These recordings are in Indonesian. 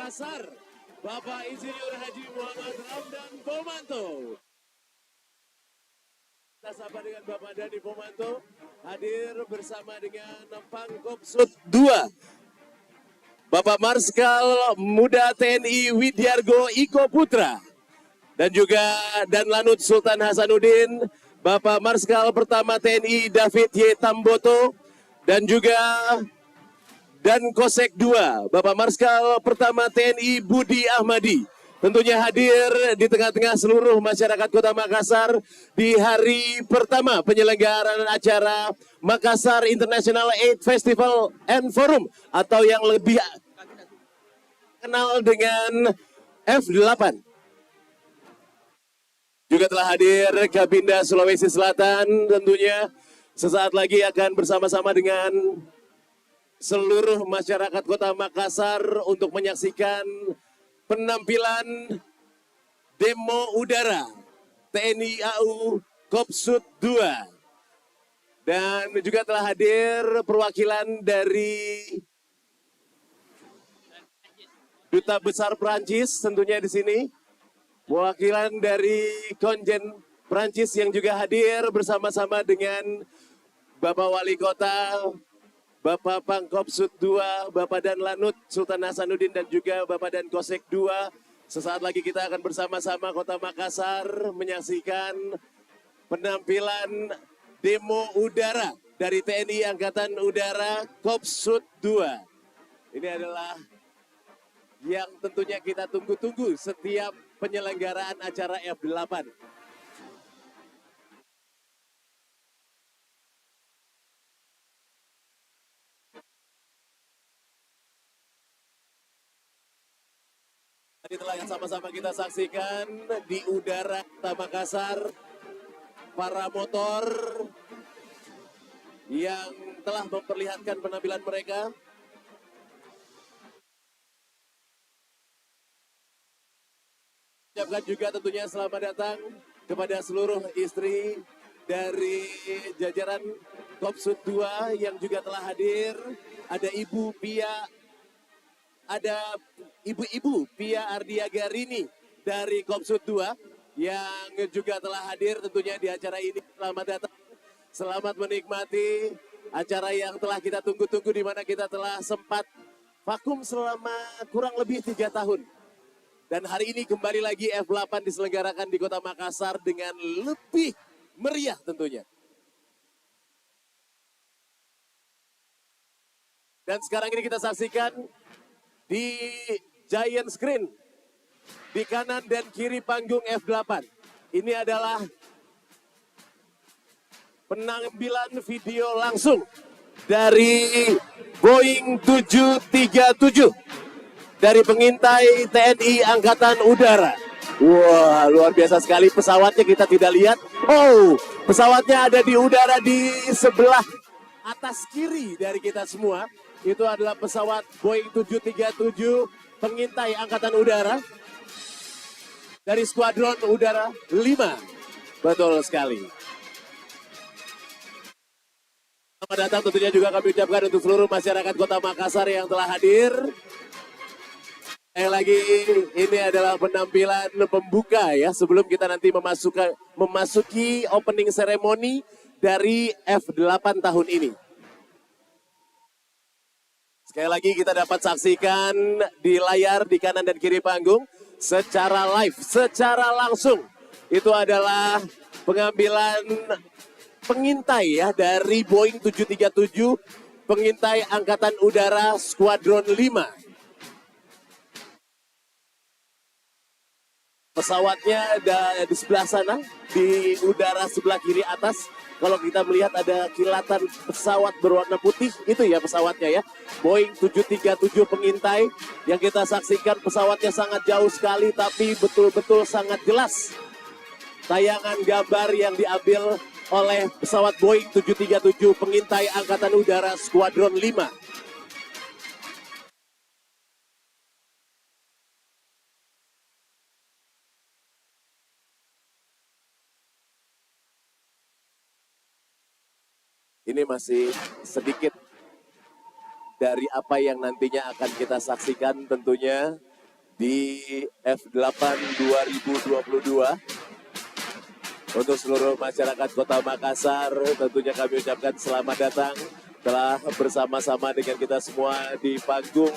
Makassar, Bapak Insinyur Haji Muhammad Ramdan Pomanto. Kita sapa dengan Bapak Dani Pomanto, hadir bersama dengan Pangkopsud 2. Bapak Marskal Muda TNI Widyargo Iko Putra. Dan juga Danlanut Sultan Hasanuddin, Bapak Marskal Pertama TNI David Y. Tamboto, dan juga Dan Kosek 2, Bapak Marskal Pertama TNI Budi Ahmadi. Tentunya hadir di tengah-tengah seluruh masyarakat Kota Makassar di hari pertama penyelenggaraan acara Makassar International Aid Festival and Forum, atau yang lebih kenal dengan F8. Juga telah hadir Kabinda Sulawesi Selatan, tentunya sesaat lagi akan bersama-sama dengan seluruh masyarakat Kota Makassar untuk menyaksikan penampilan demo udara TNI AU Kopsud 2. Dan juga telah hadir perwakilan dari Duta Besar Perancis tentunya di sini. Perwakilan dari Konjen Perancis yang juga hadir bersama-sama dengan Bapak Wali Kota, Bapak Pangkopsud 2, Bapak Danlanut Sultan Hasanuddin, dan juga Bapak Dan Kosek 2. Sesaat lagi kita akan bersama-sama Kota Makassar menyaksikan penampilan demo udara dari TNI Angkatan Udara Kopsud 2. Ini adalah yang tentunya kita tunggu-tunggu setiap penyelenggaraan acara F8. Itulah yang sama-sama kita saksikan di udara Kota Makassar, para motor yang telah memperlihatkan penampilan mereka. Ucapkan juga tentunya selamat datang kepada seluruh istri dari jajaran Kopsud 2 yang juga telah hadir. Ada Ibu Pia, ada Ibu Pia Ardiagarini dari Kopsud 2 yang juga telah hadir tentunya di acara ini. Selamat datang, selamat menikmati acara yang telah kita tunggu-tunggu, di mana kita telah sempat vakum selama kurang lebih 3 tahun. Dan hari ini kembali lagi F8 diselenggarakan di Kota Makassar dengan lebih meriah tentunya. Dan sekarang ini kita saksikan di giant screen di kanan dan kiri panggung F8. Ini adalah penampilan video langsung dari Boeing 737 dari pengintai TNI Angkatan Udara. Wah, luar biasa sekali pesawatnya, kita tidak lihat. Oh, pesawatnya ada di udara di sebelah atas kiri dari kita semua. Itu adalah pesawat Boeing 737 pengintai Angkatan Udara dari Skuadron Udara 5. Betul sekali. Selamat datang tentunya juga kami ucapkan untuk seluruh masyarakat Kota Makassar yang telah hadir. Lagi ini adalah penampilan pembuka ya, sebelum kita nanti memasuki opening ceremony dari F8 tahun ini. Sekali lagi kita dapat saksikan di layar di kanan dan kiri panggung secara live, secara langsung. Itu adalah pengambilan pengintai ya dari Boeing 737 pengintai Angkatan Udara Skuadron 5. Pesawatnya ada di sebelah sana, di udara sebelah kiri atas. Kalau kita melihat ada kilatan pesawat berwarna putih, itu ya pesawatnya ya. Boeing 737 pengintai yang kita saksikan, pesawatnya sangat jauh sekali tapi betul-betul sangat jelas. Tayangan gambar yang diambil oleh pesawat Boeing 737 pengintai Angkatan Udara Skuadron 5. Ini masih sedikit dari apa yang nantinya akan kita saksikan tentunya di F8 2022. Untuk seluruh masyarakat Kota Makassar, tentunya kami ucapkan selamat datang telah bersama-sama dengan kita semua di panggung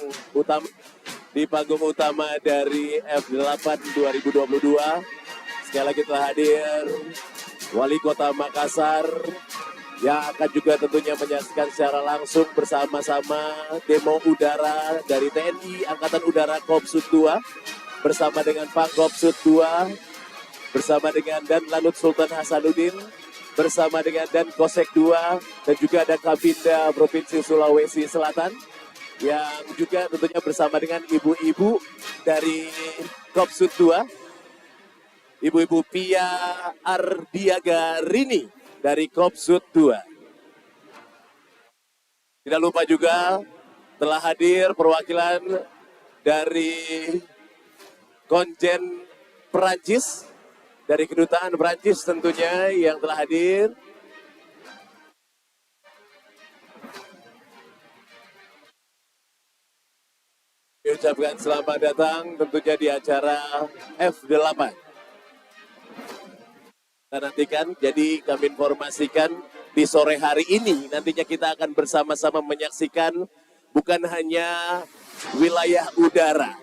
utama dari F8 2022. Sekali lagi telah hadir Wali Kota Makassar yang akan juga tentunya menyaksikan secara langsung bersama-sama demo udara dari TNI Angkatan Udara Kopsut 2 bersama dengan Pangkopsut 2 bersama dengan Dan Lanut Sultan Hasanuddin, bersama dengan Dan Kosek 2, dan juga ada Kabinda Provinsi Sulawesi Selatan, yang juga tentunya bersama dengan ibu-ibu dari Kopsut 2, Ibu-ibu Pia Ardiaga Rini dari Kopsut 2. Tidak lupa juga telah hadir perwakilan dari konjen Perancis, dari kedutaan Perancis tentunya yang telah hadir. Ucapkan selamat datang tentunya di acara F8. Kita nantikan, jadi kami informasikan di sore hari ini nantinya kita akan bersama-sama menyaksikan bukan hanya wilayah udara,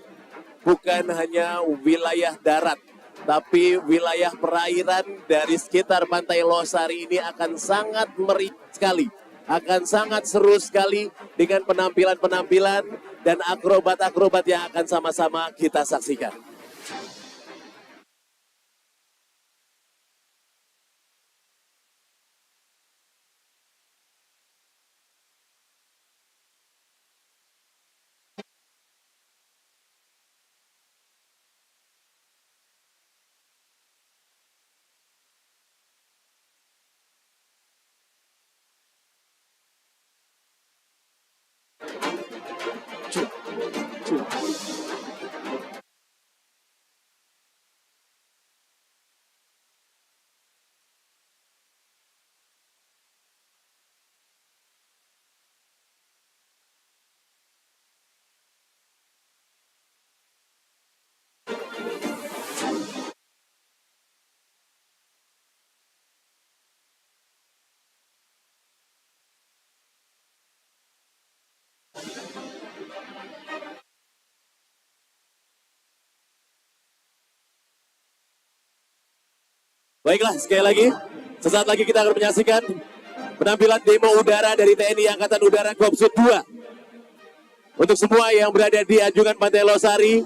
bukan hanya wilayah darat, tapi wilayah perairan dari sekitar Pantai Losari ini akan sangat meriah sekali, akan sangat seru sekali dengan penampilan-penampilan dan akrobat-akrobat yang akan sama-sama kita saksikan. Baiklah, sekali lagi, sesaat lagi kita akan menyaksikan penampilan demo udara dari TNI Angkatan Udara Kopsut 2. Untuk semua yang berada di anjungan Pantai Losari,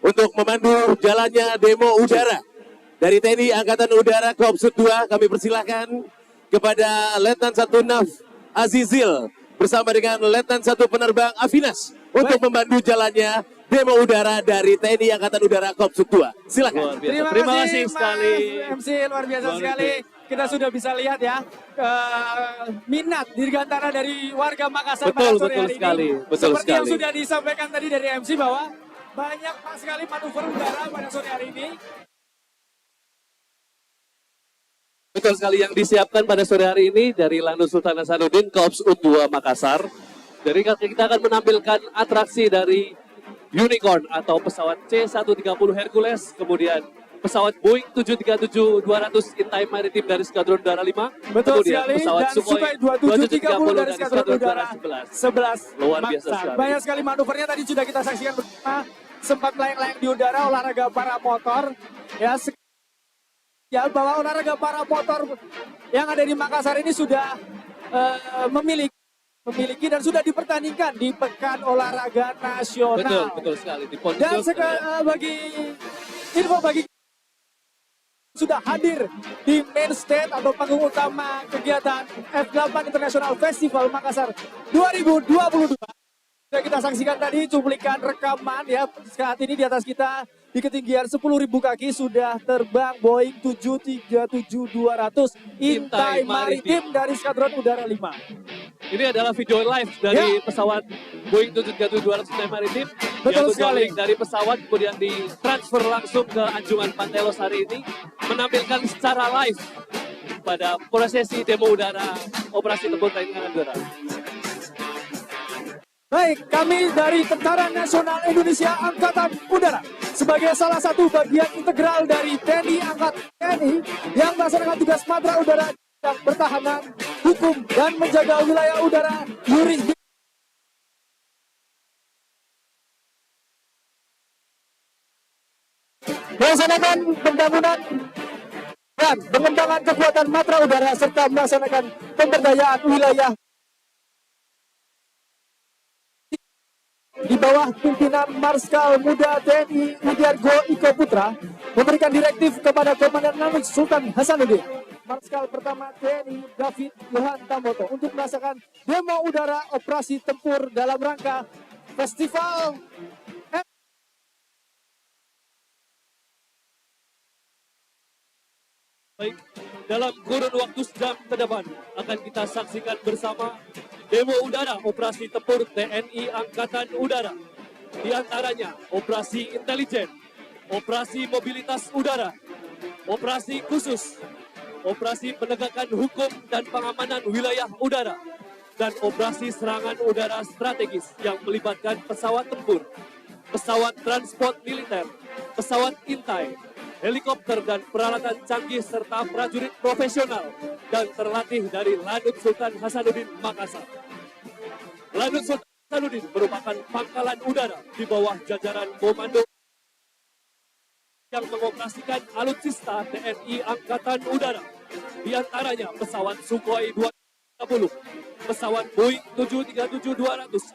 untuk memandu jalannya demo udara dari TNI Angkatan Udara Kopsut 2, kami persilahkan kepada Letnan 1 Naf Azizil bersama dengan Letnan 1 Penerbang Afinas untuk memandu jalannya demo udara dari TNI Angkatan Udara Kopsut 2. Silakan. Terima kasih sekali. MC luar biasa sekali. Kita sudah bisa lihat ya minat dirgantara dari warga Makassar pada sore hari ini. Seperti yang sudah disampaikan tadi dari MC bahwa banyak sekali manuver udara pada sore hari ini. Betul sekali yang disiapkan pada sore hari ini dari Lanut Sultan Hasanuddin Kopsut 2 Makassar. Jadi kita akan menampilkan atraksi dari Unicorn atau pesawat C-130 Hercules, kemudian pesawat Boeing 737-200 Intai Maritim dari Skadron Udara 5, betul kemudian sekali, pesawat dan Sukhoi 2730 dari Skadron Udara 11. Luar biasa sekali. Banyak sekali manuvernya tadi sudah kita saksikan bersama, sempat layang-layang di udara olahraga para motor. Ya, bahwa olahraga para motor yang ada di Makassar ini sudah memiliki dan sudah dipertandingkan di Pekan Olahraga Nasional. Betul sekali. Dan bagi info bagi sudah hadir di main stage atau panggung utama kegiatan F8 International Festival Makassar 2022. Sudah kita saksikan tadi cuplikan rekaman ya, saat ini di atas kita di ketinggian 10.000 kaki sudah terbang Boeing 737-200 Intai Maritim dari Skadron Udara 5. Ini adalah video live dari pesawat Boeing 737-200 Intai Maritim. Betul sekali. Dari pesawat kemudian ditransfer langsung ke anjungan Pantai Losari ini, menampilkan secara live pada prosesi demo udara operasi tempur TNI Angkatan Udara. Baik, kami dari Tentara Nasional Indonesia Angkatan Udara sebagai salah satu bagian integral dari TNI yang melaksanakan tugas matra udara dan pertahanan, hukum, dan menjaga wilayah udara yurisdiksi. Melaksanakan pembangunan dan pengembangan kekuatan matra udara serta melaksanakan pemberdayaan wilayah di bawah pimpinan Marskal Muda TNI Widyargo Iko Putra, memberikan direktif kepada Komandan Lanut Sultan Hasanuddin, Marskal pertama TNI David Yohan Tamboto untuk melaksanakan demo udara operasi tempur dalam rangka Festival Baik, dalam kurun waktu sejam ke depan akan kita saksikan bersama demo udara operasi tempur TNI Angkatan Udara. Di antaranya operasi intelijen, operasi mobilitas udara, operasi khusus, operasi penegakan hukum dan pengamanan wilayah udara, dan operasi serangan udara strategis yang melibatkan pesawat tempur, pesawat transport militer, pesawat intai, helikopter dan peralatan canggih serta prajurit profesional dan terlatih dari Lanut Sultan Hasanuddin Makassar. Lanut Sultan Hasanuddin merupakan pangkalan udara di bawah jajaran komando yang mengoperasikan alutsista TNI Angkatan Udara. Di antaranya pesawat Sukhoi 230, pesawat Boeing 737-200,